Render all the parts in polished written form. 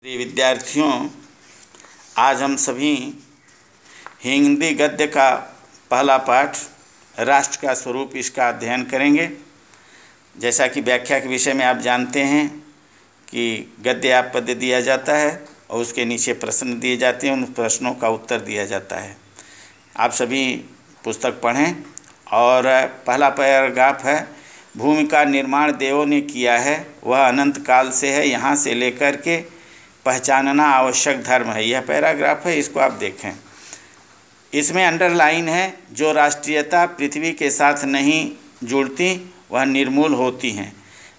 प्रिय विद्यार्थियों, आज हम सभी हिंदी गद्य का पहला पाठ राष्ट्र का स्वरूप इसका अध्ययन करेंगे। जैसा कि व्याख्या के विषय में आप जानते हैं कि गद्य आप पद्य दिया जाता है और उसके नीचे प्रश्न दिए जाते हैं, उन प्रश्नों का उत्तर दिया जाता है। आप सभी पुस्तक पढ़ें और पहला पैराग्राफ है, भूमि का निर्माण देवों ने किया है, वह अनंत काल से है, यहाँ से लेकर के पहचानना आवश्यक धर्म है। यह पैराग्राफ है, इसको आप देखें। इसमें अंडरलाइन है, जो राष्ट्रीयता पृथ्वी के साथ नहीं जुड़ती वह निर्मूल होती हैं।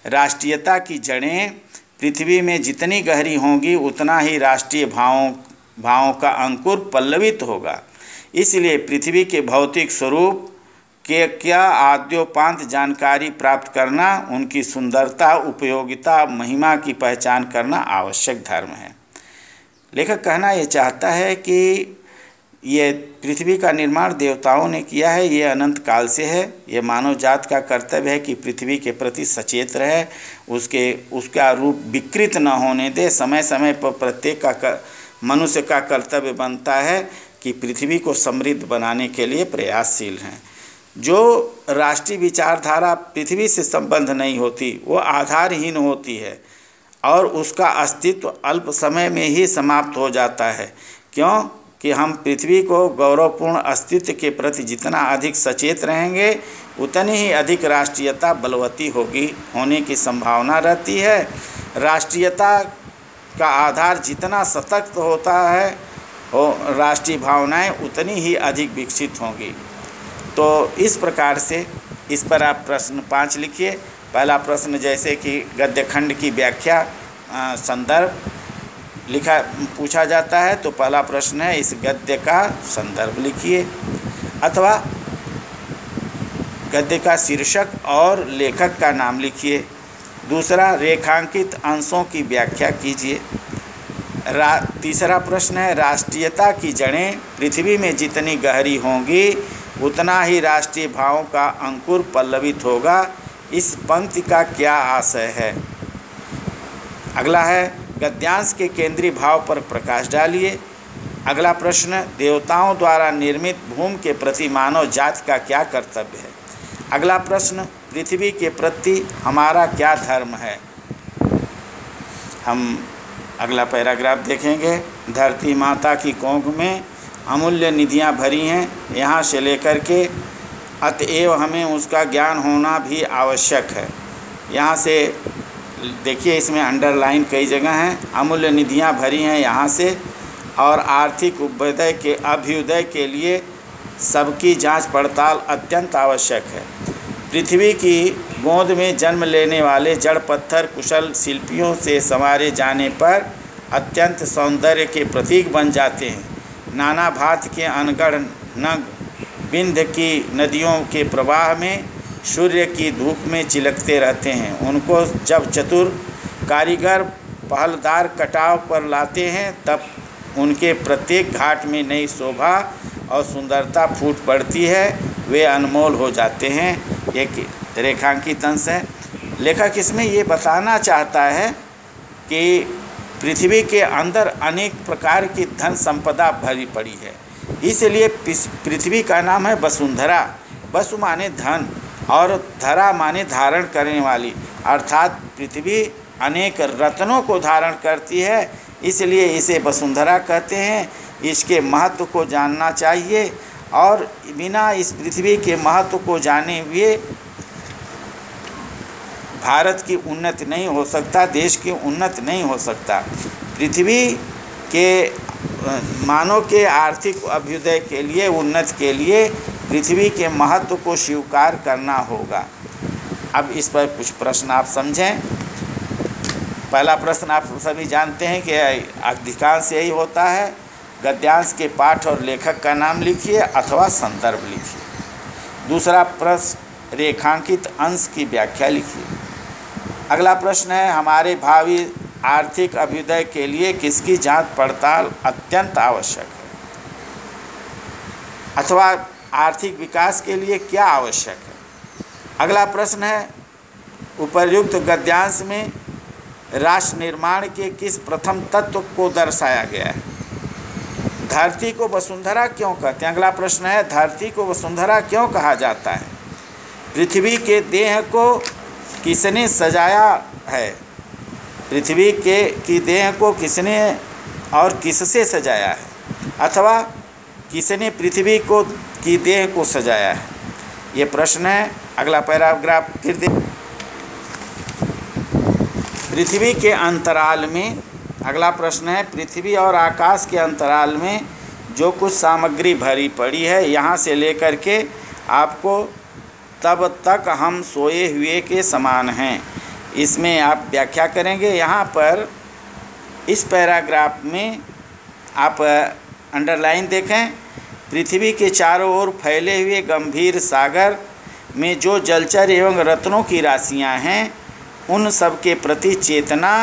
राष्ट्रीयता की जड़ें पृथ्वी में जितनी गहरी होंगी उतना ही राष्ट्रीय भावों का अंकुर पल्लवित होगा। इसलिए पृथ्वी के भौतिक स्वरूप के क्या आद्योपांत जानकारी प्राप्त करना, उनकी सुंदरता, उपयोगिता, महिमा की पहचान करना आवश्यक धर्म है। लेखक कहना ये चाहता है कि ये पृथ्वी का निर्माण देवताओं ने किया है, ये अनंत काल से है। ये मानव जात का कर्तव्य है कि पृथ्वी के प्रति सचेत रहे, उसका रूप विकृत न होने दे। समय समय पर प्रत्येक मनुष्य का कर्तव्य बनता है कि पृथ्वी को समृद्ध बनाने के लिए प्रयासशील हैं। जो राष्ट्रीय विचारधारा पृथ्वी से संबंध नहीं होती वो आधारहीन होती है और उसका अस्तित्व अल्प समय में ही समाप्त हो जाता है। क्यों कि हम पृथ्वी को गौरवपूर्ण अस्तित्व के प्रति जितना अधिक सचेत रहेंगे उतनी ही अधिक राष्ट्रीयता बलवती होने की संभावना रहती है। राष्ट्रीयता का आधार जितना सशक्त होता है राष्ट्रीय भावनाएं उतनी ही अधिक विकसित होंगी। तो इस प्रकार से इस पर आप प्रश्न 5 लिखिए। पहला प्रश्न जैसे कि गद्य खंड की व्याख्या संदर्भ पूछा जाता है, तो पहला प्रश्न है इस गद्य का संदर्भ लिखिए, अथवा गद्य का शीर्षक और लेखक का नाम लिखिए। दूसरा, रेखांकित अंशों की व्याख्या कीजिए। तीसरा प्रश्न है, राष्ट्रीयता की जड़ें पृथ्वी में जितनी गहरी होंगी उतना ही राष्ट्रीय भावों का अंकुर पल्लवित होगा। इस पंक्ति का क्या आशय है? अगला है, गद्यांश के केंद्रीय भाव पर प्रकाश डालिए। अगला प्रश्न, देवताओं द्वारा निर्मित भूमि के प्रति मानव जाति का क्या कर्तव्य है? अगला प्रश्न, पृथ्वी के प्रति हमारा क्या धर्म है? हम अगला पैराग्राफ देखेंगे। धरती माता की कोख में अमूल्य निधियाँ भरी हैं, यहाँ से लेकर के अतएव हमें उसका ज्ञान होना भी आवश्यक है। यहाँ से देखिए, इसमें अंडरलाइन कई जगह हैं। अमूल्य निधियाँ भरी हैं यहाँ से, और आर्थिक अभ्युदय के लिए सबकी जांच पड़ताल अत्यंत आवश्यक है। पृथ्वी की गोद में जन्म लेने वाले जड़ पत्थर कुशल शिल्पियों से संवारे जाने पर अत्यंत सौंदर्य के प्रतीक बन जाते हैं। नाना भांति के अनगढ़ नग बिंद की नदियों के प्रवाह में सूर्य की धूप में चिलकते रहते हैं। उनको जब चतुर कारीगर पहलदार कटाव पर लाते हैं तब उनके प्रत्येक घाट में नई शोभा और सुंदरता फूट पड़ती है, वे अनमोल हो जाते हैं। एक रेखांकित अंश है। लेखक इसमें ये बताना चाहता है कि पृथ्वी के अंदर अनेक प्रकार की धन संपदा भरी पड़ी है, इसलिए पृथ्वी का नाम है वसुंधरा। वसु माने धन और धरा माने धारण करने वाली, अर्थात पृथ्वी अनेक रत्नों को धारण करती है, इसलिए इसे वसुंधरा कहते हैं। इसके महत्व को जानना चाहिए और बिना इस पृथ्वी के महत्व को जाने हुए भारत की उन्नति नहीं हो सकता, देश की उन्नति नहीं हो सकता। पृथ्वी के मानव के आर्थिक अभ्युदय के लिए, उन्नति के लिए पृथ्वी के महत्व को स्वीकार करना होगा। अब इस पर कुछ प्रश्न आप समझें। पहला प्रश्न आप सभी जानते हैं कि अधिकांश यही होता है, गद्यांश के पाठ और लेखक का नाम लिखिए अथवा संदर्भ लिखिए। दूसरा प्रश्न, रेखांकित अंश की व्याख्या लिखिए। अगला प्रश्न है, हमारे भावी आर्थिक अभ्युदय के लिए किसकी जांच पड़ताल अत्यंत आवश्यक है, अथवा आर्थिक विकास के लिए क्या आवश्यक है? अगला प्रश्न है, उपर्युक्त गद्यांश में राष्ट्र निर्माण के किस प्रथम तत्व को दर्शाया गया है? धरती को वसुंधरा क्यों कहते हैं? अगला प्रश्न है, धरती को वसुंधरा क्यों कहा जाता है? पृथ्वी के देह को किसने सजाया है? पृथ्वी की देह को किसने और किससे सजाया है? अथवा किसने पृथ्वी की देह को सजाया है? ये प्रश्न है। अगला पैराग्राफ फिर देख। पृथ्वी के अंतराल में, अगला प्रश्न है, पृथ्वी और आकाश के अंतराल में जो कुछ सामग्री भरी पड़ी है, यहाँ से लेकर के आपको तब तक हम सोए हुए के समान हैं, इसमें आप व्याख्या करेंगे। यहाँ पर इस पैराग्राफ में आप अंडरलाइन देखें, पृथ्वी के चारों ओर फैले हुए गंभीर सागर में जो जलचर एवं रत्नों की राशियाँ हैं, उन सब के प्रति चेतना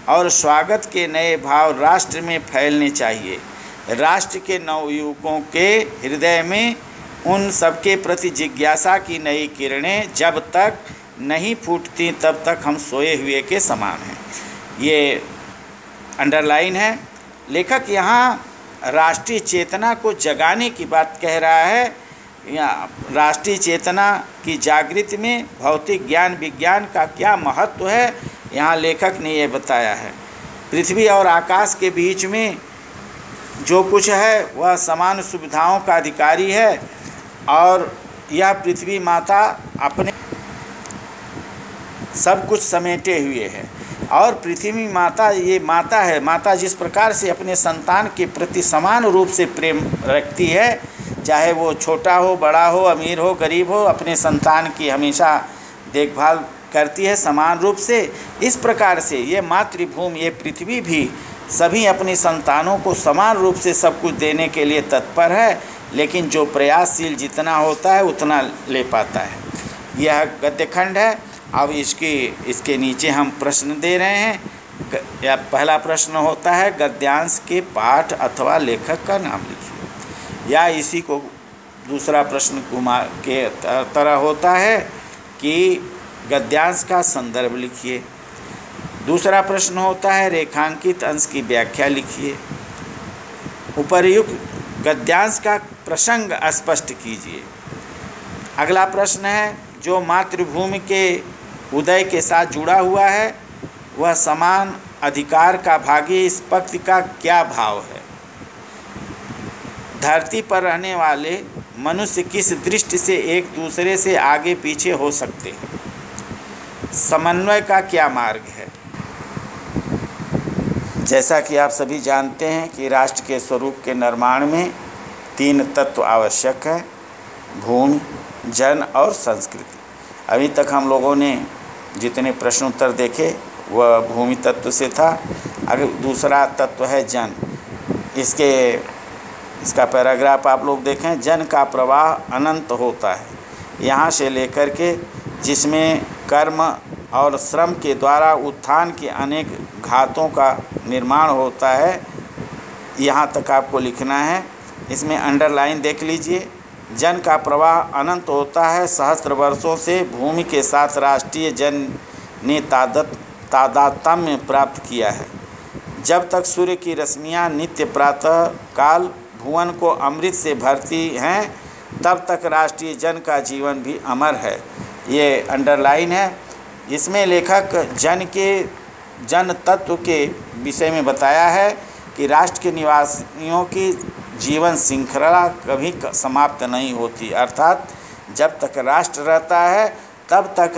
और स्वागत के नए भाव राष्ट्र में फैलने चाहिए। राष्ट्र के नवयुवकों के हृदय में उन सबके प्रति जिज्ञासा की नई किरणें जब तक नहीं फूटती तब तक हम सोए हुए के समान हैं। ये अंडरलाइन है। लेखक यहाँ राष्ट्रीय चेतना को जगाने की बात कह रहा है। राष्ट्रीय चेतना की जागृति में भौतिक ज्ञान विज्ञान का क्या महत्व है, यहाँ लेखक ने ये बताया है। पृथ्वी और आकाश के बीच में जो कुछ है वह समान सुविधाओं का अधिकारी है और यह पृथ्वी माता अपने सब कुछ समेटे हुए है। और पृथ्वी माता ये माता है, माता जिस प्रकार से अपने संतान के प्रति समान रूप से प्रेम रखती है, चाहे वो छोटा हो, बड़ा हो, अमीर हो, गरीब हो, अपने संतान की हमेशा देखभाल करती है समान रूप से। इस प्रकार से ये मातृभूमि, ये पृथ्वी भी सभी अपनी संतानों को समान रूप से सब कुछ देने के लिए तत्पर है, लेकिन जो प्रयासशील जितना होता है उतना ले पाता है। यह गद्यखंड है। अब इसके नीचे हम प्रश्न दे रहे हैं। या पहला प्रश्न होता है, गद्यांश के पाठ अथवा लेखक का नाम लिखिए। या इसी को दूसरा प्रश्न कुमार के तरह होता है कि गद्यांश का संदर्भ लिखिए। दूसरा प्रश्न होता है, रेखांकित अंश की व्याख्या लिखिए। उपर्युक्त गद्यांश का प्रसंग स्पष्ट कीजिए। अगला प्रश्न है, जो मातृभूमि के उदय के साथ जुड़ा हुआ है वह समान अधिकार का भागी, इस पंक्ति का क्या भाव है? धरती पर रहने वाले मनुष्य किस दृष्टि से एक दूसरे से आगे पीछे हो सकते हैं? समन्वय का क्या मार्ग है? जैसा कि आप सभी जानते हैं कि राष्ट्र के स्वरूप के निर्माण में 3 तत्व आवश्यक है, भूमि, जन और संस्कृति। अभी तक हम लोगों ने जितने प्रश्न उत्तर देखे वह भूमि तत्व से था। अगर दूसरा तत्व है जन। इसका पैराग्राफ आप लोग देखें। जन का प्रवाह अनंत होता है, यहाँ से लेकर के जिसमें कर्म और श्रम के द्वारा उत्थान के अनेक घातों का निर्माण होता है, यहाँ तक आपको लिखना है। इसमें अंडरलाइन देख लीजिए। जन का प्रवाह अनंत होता है। सहस्त्र वर्षों से भूमि के साथ राष्ट्रीय जन ने तादात्म्य प्राप्त किया है। जब तक सूर्य की रश्मियाँ नित्य प्रातः काल भुवन को अमृत से भरती हैं, तब तक राष्ट्रीय जन का जीवन भी अमर है। ये अंडरलाइन है। इसमें लेखक जन तत्व के विषय में बताया है कि राष्ट्र के निवासियों की जीवन श्रृंखला कभी समाप्त नहीं होती, अर्थात जब तक राष्ट्र रहता है तब तक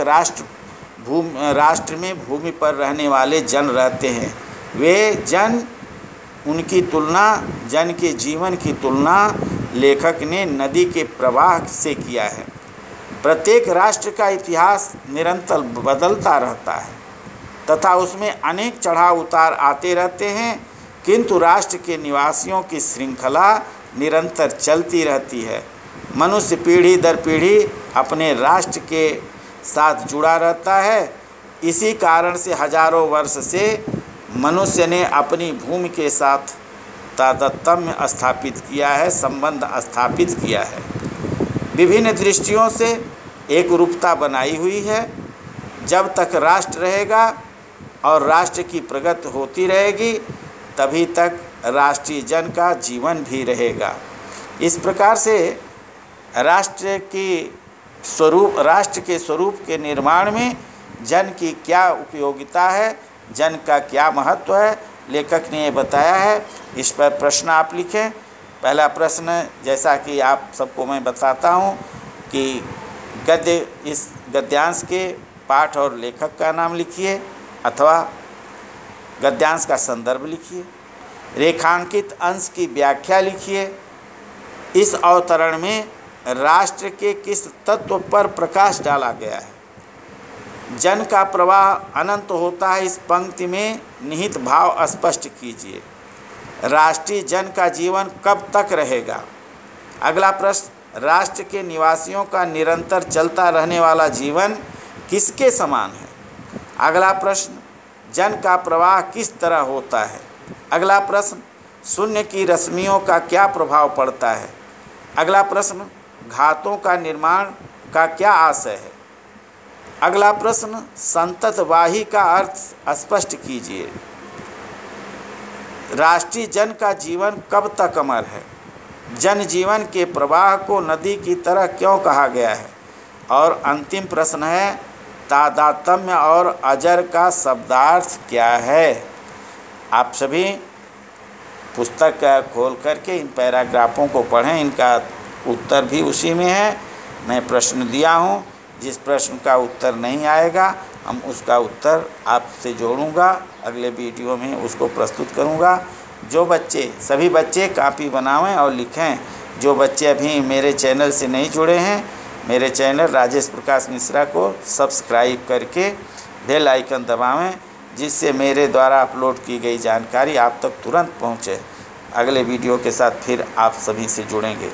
राष्ट्र में भूमि पर रहने वाले जन रहते हैं। वे जन जन के जीवन की तुलना लेखक ने नदी के प्रवाह से किया है। प्रत्येक राष्ट्र का इतिहास निरंतर बदलता रहता है तथा उसमें अनेक चढ़ाव उतार आते रहते हैं, किंतु राष्ट्र के निवासियों की श्रृंखला निरंतर चलती रहती है। मनुष्य पीढ़ी दर पीढ़ी अपने राष्ट्र के साथ जुड़ा रहता है। इसी कारण से हजारों वर्ष से मनुष्य ने अपनी भूमि के साथ तादात्म्य स्थापित किया है, संबंध स्थापित किया है। विभिन्न दृष्टियों से एक रूपता बनाई हुई है। जब तक राष्ट्र रहेगा और राष्ट्र की प्रगति होती रहेगी, तभी तक राष्ट्रीय जन का जीवन भी रहेगा। इस प्रकार से राष्ट्र के स्वरूप के निर्माण में जन की क्या उपयोगिता है, जन का क्या महत्व है, लेखक ने ये बताया है। इस पर प्रश्न आप लिखें। पहला प्रश्न, जैसा कि आप सबको मैं बताता हूँ कि इस गद्यांश के पाठ और लेखक का नाम लिखिए अथवा गद्यांश का संदर्भ लिखिए। रेखांकित अंश की व्याख्या लिखिए। इस अवतरण में राष्ट्र के किस तत्व पर प्रकाश डाला गया है। जन का प्रवाह अनंत होता है, इस पंक्ति में निहित भाव स्पष्ट कीजिए। राष्ट्रीय जन का जीवन कब तक रहेगा। अगला प्रश्न, राष्ट्र के निवासियों का निरंतर चलता रहने वाला जीवन किसके समान है। अगला प्रश्न, जन का प्रवाह किस तरह होता है। अगला प्रश्न, शून्य की रश्मियों का क्या प्रभाव पड़ता है। अगला प्रश्न, घातों का निर्माण का क्या आशय है। अगला प्रश्न, संततवाही का अर्थ स्पष्ट कीजिए। राष्ट्रीय जन का जीवन कब तक अमर है। जन जीवन के प्रवाह को नदी की तरह क्यों कहा गया है। और अंतिम प्रश्न है, तादात्म्य और अजर का शब्दार्थ क्या है। आप सभी पुस्तक खोल करके इन पैराग्राफों को पढ़ें, इनका उत्तर भी उसी में है। मैं प्रश्न दिया हूँ, जिस प्रश्न का उत्तर नहीं आएगा हम उसका उत्तर आपसे जोड़ूंगा, अगले वीडियो में उसको प्रस्तुत करूंगा। सभी बच्चे कापी बनावें और लिखें। जो बच्चे अभी मेरे चैनल से नहीं जुड़े हैं, मेरे चैनल राजेश प्रकाश मिश्रा को सब्सक्राइब करके बेल आइकन दबावें, जिससे मेरे द्वारा अपलोड की गई जानकारी आप तक तुरंत पहुँचे। अगले वीडियो के साथ फिर आप सभी से जुड़ेंगे।